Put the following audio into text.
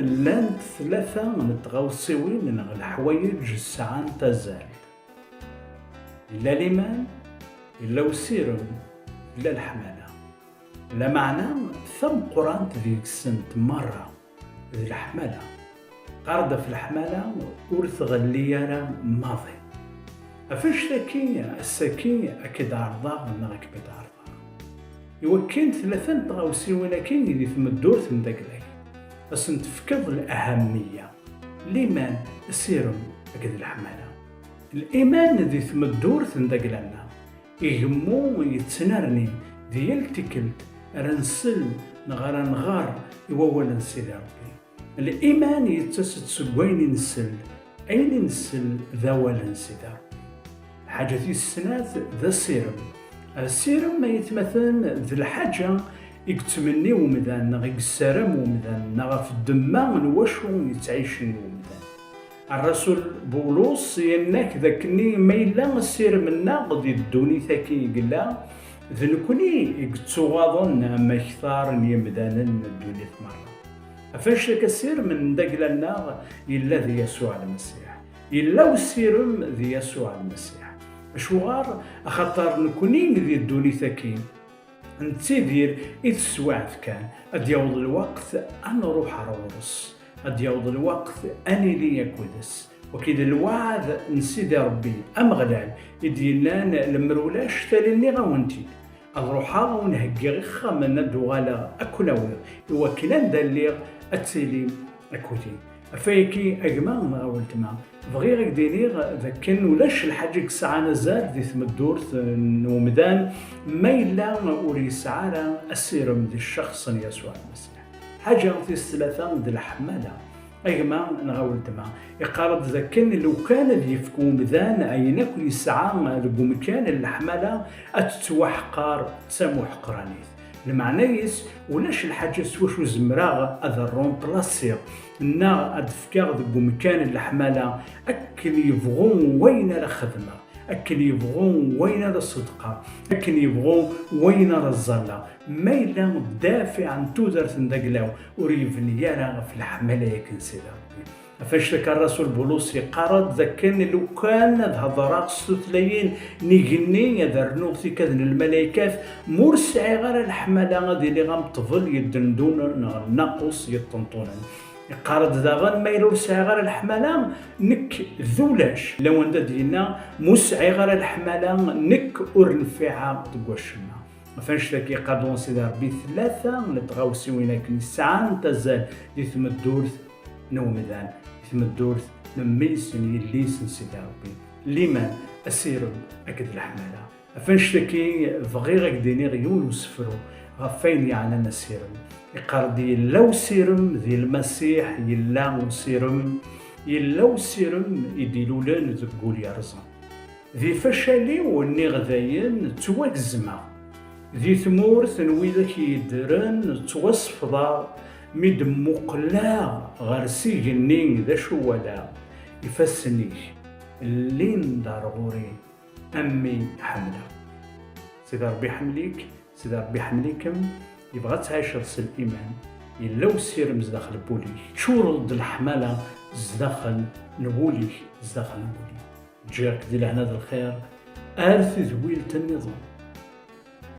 لانت ثلاثة من التغوصيوين غ الحوايج الساعة تزال، إلا الإيمان، إلا وسيرم، إلا الحمالة. لا معنى ثم قران ذيك السنت مرة ذي الحمالة قاردة في الحمالة ورث غليارة ماضي أفاش ذاكي الساكي أكيد عرضا نغاك بيت عرضا يوكين ثلاثة تغوصيوين كين اللي ثم الدور ثم داكلاك بس نتفكض الأهمية. الإيمان السيرم أكيد الحمالة، الإيمان ذي ثم الدور ثم داكلانا يهمو يتسنرني ديال تكلت رنسل نغار نغار يوولا نسيدي ربي. الإيمان يتسد سقوين نسل أين نسل ذاولا نسيدي ربي. الحاجة ذي السنات ذا السيرم، السيرم ما يتمثل ذي الحاجة يكتمني ومدان نغيق السرم ومدان نغا في الدماء نواشو يتعيشني ومدان. الرسول بولس يناك ذاكني ما إلا السيرم الناغ دي الدوني ثاكي قلا ذنكوني يكتوغاضن ما كثار يمدانا الدنيا مرة. أفاش لك السير من داقلنا إلا ذي يسوع المسيح، إلا والسيرم ذي يسوع المسيح. مشوار أخطر نكوني ذي الدنيا ثاكين نتيدير إذ سواعد كان أديوض الوقت أنا روح أرورس، أديوض الوقت أني لي يكودس وكيد الوعد نسيدي ربي أمغلال يدينان المرولاش ثاليني غاونتي الروحا ونهجي غيخا من الدوغالا أكلاوي وكلان داليغ أتسيلي أكوتي أفايكي أجمع غاولتما بغي غيك دينيغ ذاكن ولاش الحاجة ساعة نزال ذي ثم الدور ومدان ما إلا أوري ساعة السيرم ذي الشخص يسوع المسيح. حاجة في الثلاثة ذي الحمالة أيما نغاولتما يقارب ذاكن لو كان يفكو مذان أين كل ساعة لقوم كان الحمالة أتتوحقار تسامو حقرانيث المعنيس ولاش الحاجة سواش زمراغ أذرون بلاصير نا أدفكار لقوم كان الحمالة أكل يبغون وين الخدمة، أكل يبغون وين الصدقة، أكل يبغون وين الظلة ما إلا دافع عن تودر تندقلاو وريفني يارا في الحمالة يكن سيدا ربي. فاش لك الرسول بولس يقارد ذاكن لو كان هضراق ستلاين نيجني يذرنو في كذن الملائكات مرسعي غير الحمالة غادي اللي غامطفل يدندون ناقص يطنطونن يقارد ذاغن ما يرسعي غير الحمالة نك ذولاش لو انت دينا مسعي غير الحمالة نك ورنفعها تقوشنا. فاش لك يقادون سيدي ربي ثلاثة نتغاوسي وينك الساعة تزال ثم الدورث نومدان ثم الدورث نميسن يليسن سيدي ربي. الإيمان السيرم أكد الحمالة فاش لك فغيرك ديني غيون وسفرو غفين يعنى السيرم يقاردي لو سيرم ذي المسيح يلا وسيرم يلا وسيرم يديلولان ذقول يا رزان ذي فشالي وني غذاين تواكزما ذي ثمورث نويذك يدرن توصفضا ميد مقلا غرسي جنين ذا شوالا يفسنيك اللين دار غوري أمي حملة. سيدي ربي حمليك، سيدي ربي حمليكم يبغى تعيش رس الإيمان يلو سيرم زداخل بوليك شورد الحملة زداخل نبوليك زداخل نبوليك جيرك دي لعناد الخير آرث ذويل النظام.